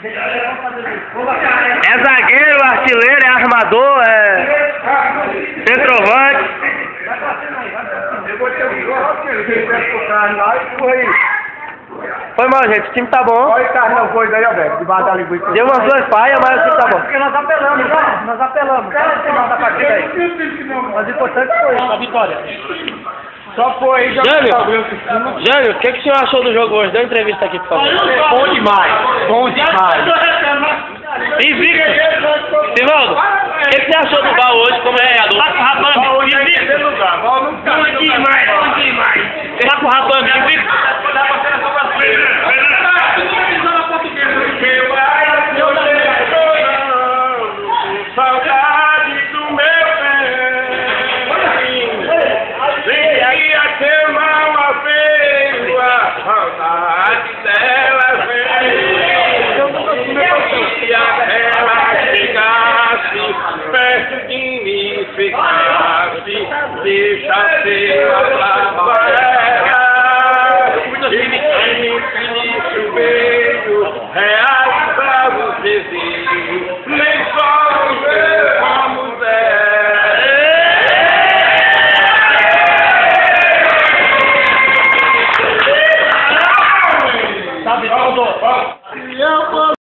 É zagueiro, artilheiro, é armador, é centroavante. Foi mal, gente, o time tá bom. Olha o carro não foi daí, Alberto, debaixo da linguiça. Deu umas duas falhas, mas o time tá bom. Porque nós apelamos, nós apelamos. Qual é o final da partida aí? Mas o importante foi a vitória. Só foi Jânio, o que o senhor achou do jogo hoje? Dê uma entrevista aqui, por favor. Bom demais, bom demais. Invicto. Sivaldo, o que você achou do Val hoje como treinador? Bom demais, bom demais. Tá com o Rapame, invicto. Saudade do meu bem, venha queimar uma veio, a saudade dela vem, e ela chegasse perto de mim, ficasse, deixa ser a trabalhar, e o beijo real.